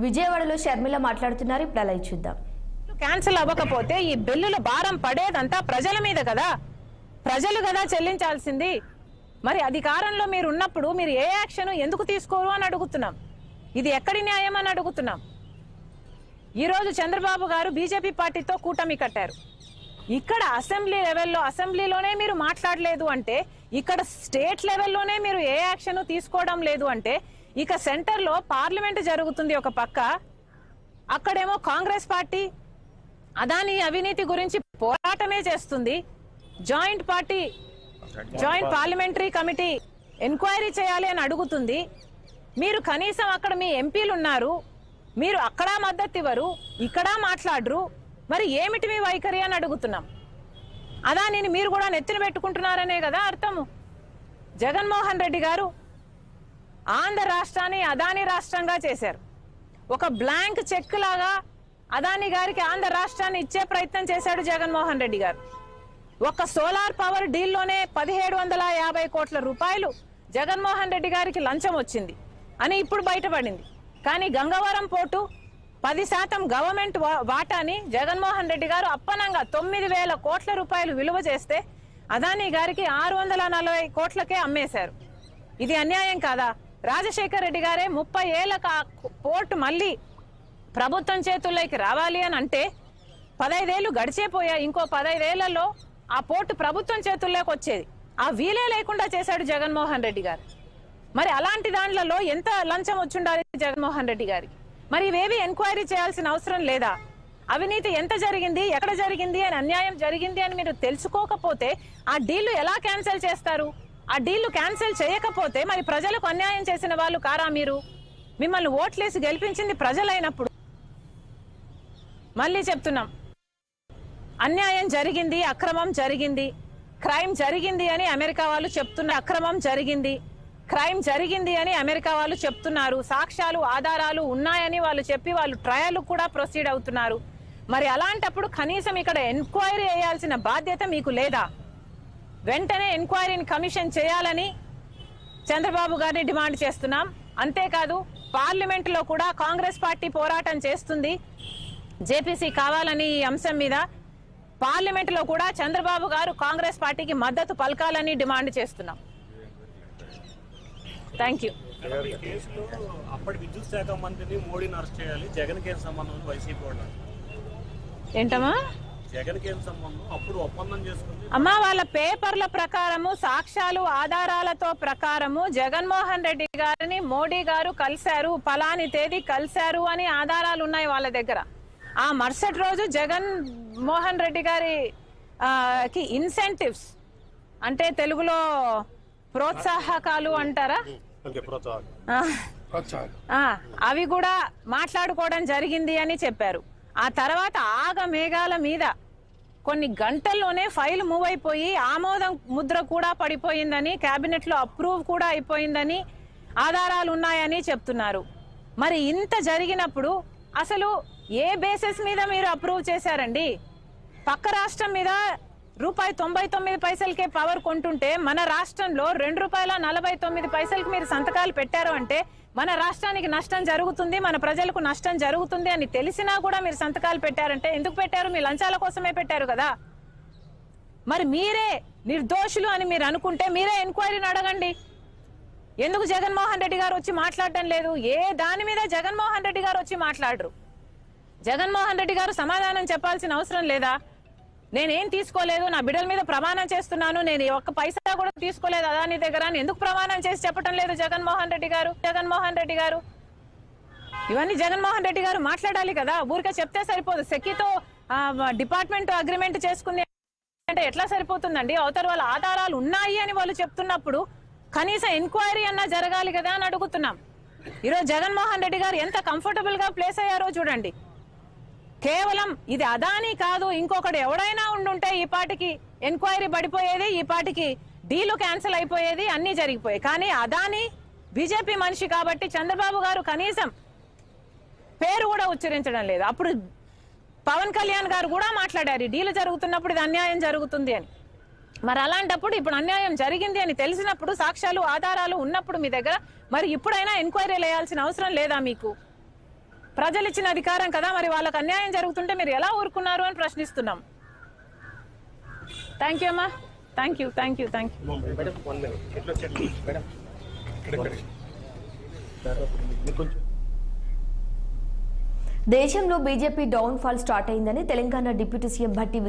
విజయవాడలో షర్మిల మాట్లాడుతున్నారు. ఇప్పుడు అలా చూద్దాం. క్యాన్సిల్ అవ్వకపోతే ఈ బిల్లుల భారం పడేదంతా ప్రజల మీద కదా, ప్రజలు కదా చెల్లించాల్సింది. మరి అధికారంలో మీరు ఉన్నప్పుడు మీరు ఏ యాక్షన్ ఎందుకు తీసుకోరు అని అడుగుతున్నాం. ఇది ఎక్కడి న్యాయం అని అడుగుతున్నాం. ఈరోజు చంద్రబాబు గారు బీజేపీ పార్టీతో కూటమి కట్టారు. ఇక్కడ అసెంబ్లీ లెవెల్లో అసెంబ్లీలోనే మీరు మాట్లాడలేదు అంటే, ఇక్కడ స్టేట్ లెవెల్లోనే మీరు ఏ యాక్షన్ తీసుకోవడం లేదు అంటే, ఇక సెంటర్లో పార్లమెంట్ జరుగుతుంది ఒక పక్క, అక్కడేమో కాంగ్రెస్ పార్టీ అదాని అవినీతి గురించి పోరాటమే చేస్తుంది. జాయింట్ పార్లమెంటరీ కమిటీ ఎంక్వైరీ చేయాలి అని అడుగుతుంది. మీరు కనీసం అక్కడ మీ ఎంపీలు ఉన్నారు, మీరు అక్కడ మద్దతు ఇవ్వరు, ఇక్కడ మాట్లాడరు. మరి ఏమిటి మీ వైఖరి అని అడుగుతున్నాం. అదానిని మీరు కూడా నెత్తిన పెట్టుకుంటున్నారనే కదా అర్థము. జగన్మోహన్ రెడ్డి గారు ఆంధ్ర రాష్ట్రాన్ని అదాని రాష్ట్రంగా చేశారు. ఒక బ్లాంక్ చెక్ లాగా అదాని గారికి ఆంధ్ర రాష్ట్రాన్ని ఇచ్చే ప్రయత్నం చేశాడు జగన్మోహన్ రెడ్డి గారు. ఒక సోలార్ పవర్ డీల్లోనే 1750 కోట్ల రూపాయలు జగన్మోహన్ రెడ్డి గారికి లంచం వచ్చింది అని ఇప్పుడు బయటపడింది. కానీ గంగవరం పోర్టు 10% గవర్నమెంట్ వాటాని జగన్మోహన్ రెడ్డి గారు అప్పనంగా 9000 కోట్ల రూపాయలు విలువ చేస్తే అదాని గారికి 640 కోట్లకే అమ్మేశారు. ఇది అన్యాయం కాదా? రాజశేఖర్ రెడ్డి గారే 30 ఏళ్ల పోర్టు మళ్ళీ ప్రభుత్వం చేతుల్లోకి రావాలి అని అంటే 15 ఏళ్లు గడిచేపోయాయి. ఇంకో 15 ఏళ్లలో ఆ పోర్టు ప్రభుత్వం చేతుల్లోకి వచ్చేది. ఆ వీలే లేకుండా చేశాడు జగన్మోహన్ రెడ్డి గారు. మరి అలాంటి దాంట్లో ఎంత లంచం వచ్చుండాలి జగన్మోహన్ రెడ్డి గారికి? మరి ఇవేవి ఎంక్వైరీ చేయాల్సిన అవసరం లేదా? అవినీతి ఎంత జరిగింది, ఎక్కడ జరిగింది అని, అన్యాయం జరిగింది అని మీరు తెలుసుకోకపోతే ఆ డీళ్లు ఎలా క్యాన్సిల్ చేస్తారు? ఆ డీళ్లు క్యాన్సిల్ చేయకపోతే మరి ప్రజలకు అన్యాయం చేసిన వాళ్ళు కారా మీరు? మిమ్మల్ని ఓట్లేసి గెలిపించింది ప్రజలైనప్పుడు. మళ్ళీ చెప్తున్నాం, అన్యాయం జరిగింది, అక్రమం జరిగింది, క్రైమ్ జరిగింది అని అమెరికా వాళ్ళు చెప్తున్నారు. అక్రమం జరిగింది, క్రైమ్ జరిగింది అని అమెరికా వాళ్ళు చెప్తున్నారు. సాక్ష్యాలు ఆధారాలు ఉన్నాయని వాళ్ళు చెప్పి వాళ్ళు ట్రయల్ కూడా ప్రొసీడ్ అవుతున్నారు. మరి అలాంటప్పుడు కనీసం ఇక్కడ ఎంక్వైరీ చేయాల్సిన బాధ్యత మీకు లేదా? వెంటనే ఎంక్వైరీని కమిషన్ చేయాలని చంద్రబాబు గారిని డిమాండ్ చేస్తున్నాం. అంతేకాదు పార్లమెంటులో కూడా కాంగ్రెస్ పార్టీ పోరాటం చేస్తుంది. జేపీసీ కావాలని ఈ అంశం మీద పార్లమెంటులో కూడా చంద్రబాబు గారు కాంగ్రెస్ పార్టీకి మద్దతు పలకాలని డిమాండ్ చేస్తున్నాం. Thank you. అప్పటి విద్యుత్ శాఖ మంత్రిని మోడీని అరెస్ట్ చేయాలి, జగన్ కేసు సంబంధం వైసీపీ వాళ్ళు ఏంటమ్మా? జగన్ కేసు సంబంధం అప్పుడు ఒప్పందం చేసుకుంది అమ్మా. వాళ్ళ పేపర్ల ప్రకారము, సాక్ష్యాలు ఆధారాలతో ప్రకారము జగన్మోహన్ రెడ్డి గారిని మోడీ గారు కలిశారు, ఫలాని తేదీ కలిశారు అని ఆధారాలు ఉన్నాయి వాళ్ళ దగ్గర. ఆ మరుసటి రోజు జగన్ మోహన్ రెడ్డి గారికి ఇన్సెంటివ్స్ అంటే తెలుగులో ప్రోత్సాహకాలు అంటారా, అవి కూడా మాట్లాడుకోవడం జరిగింది అని చెప్పారు. ఆ తర్వాత ఆగ మేఘాల మీద కొన్ని గంటల్లోనే ఫైల్ మూవ్ అయిపోయి ఆమోదం ముద్ర కూడా పడిపోయిందని, కేబినెట్ లో అప్రూవ్ కూడా అయిపోయిందని ఆధారాలు ఉన్నాయని చెప్తున్నారు. మరి ఇంత జరిగినప్పుడు అసలు ఏ బేసిస్ మీద మీరు అప్రూవ్ చేశారండి? పక్క రాష్ట్రం మీద ₹1.99 పవర్ కొంటుంటే మన రాష్ట్రంలో ₹2.49 మీరు సంతకాలు పెట్టారు అంటే మన రాష్ట్రానికి నష్టం జరుగుతుంది, మన ప్రజలకు నష్టం జరుగుతుంది అని తెలిసినా కూడా మీరు సంతకాలు పెట్టారంటే ఎందుకు పెట్టారు? మీ లంచాల కోసమే పెట్టారు కదా. మరి మీరే నిర్దోషులు అని మీరు అనుకుంటే మీరే ఎంక్వైరీని అడగండి. ఎందుకు జగన్మోహన్ రెడ్డి గారు వచ్చి మాట్లాడటం లేదు? ఏ దాని మీద జగన్మోహన్ రెడ్డి గారు వచ్చి మాట్లాడరు? జగన్మోహన్ రెడ్డి గారు సమాధానం చెప్పాల్సిన అవసరం లేదా? నేనేం తీసుకోలేదు, నా బిడ్డల మీద ప్రమాణం చేస్తున్నాను, నేను ఒక్క పైసా కూడా తీసుకోలేదు అదాని దగ్గర అని ఎందుకు ప్రమాణం చేసి చెప్పడం లేదు జగన్మోహన్ రెడ్డి గారు? ఇవన్నీ జగన్మోహన్ రెడ్డి గారు మాట్లాడాలి కదా. ఊరికే చెప్తే సరిపోదు. సెక్కితో డిపార్ట్మెంట్ అగ్రిమెంట్ చేసుకుంది అంటే ఎట్లా సరిపోతుందండి? అవతల వాళ్ళ ఆధారాలు ఉన్నాయి అని వాళ్ళు చెప్తున్నప్పుడు కనీసం ఎంక్వైరీ అన్నా జరగాలి కదా అని అడుగుతున్నాం. ఈరోజు జగన్మోహన్ రెడ్డి గారు ఎంత కంఫర్టబుల్ గా ప్లేస్ అయ్యారో చూడండి. కేవలం ఇది అదాని కాదు, ఇంకొకటి ఎవడైనా ఉండుంటే ఈ పాటికి ఎంక్వైరీ పడిపోయేది, ఈ పాటికి డీలు క్యాన్సిల్ అయిపోయేది, అన్ని జరిగిపోయాయి. కానీ అదాని బీజేపీ మనిషి కాబట్టి చంద్రబాబు గారు కనీసం పేరు కూడా ఉచ్చరించడం లేదు. అప్పుడు పవన్ కళ్యాణ్ గారు కూడా మాట్లాడారు, డీలు జరుగుతున్నప్పుడు ఇది అన్యాయం జరుగుతుంది అని. మరి అలాంటప్పుడు ఇప్పుడు అన్యాయం జరిగింది అని తెలిసినప్పుడు, సాక్ష్యాలు ఆధారాలు ఉన్నప్పుడు మీ దగ్గర, మరి ఇప్పుడైనా ఎంక్వైరీ వేయాల్సిన అవసరం లేదా మీకు? ప్రజలు ఇచ్చిన అధికారం కదా, మరి వాళ్ళకి అన్యాయం జరుగుతుంటే మీరు ఎలా ఊరుకున్నారు అని ప్రశ్నిస్తున్నాం. థ్యాంక్ యూ అమ్మా, థ్యాంక్ యూ. దేశంలో బీజేపీ డౌన్ ఫాల్ స్టార్ట్ అయిందని తెలంగాణ డిప్యూటీ సీఎం భట్టి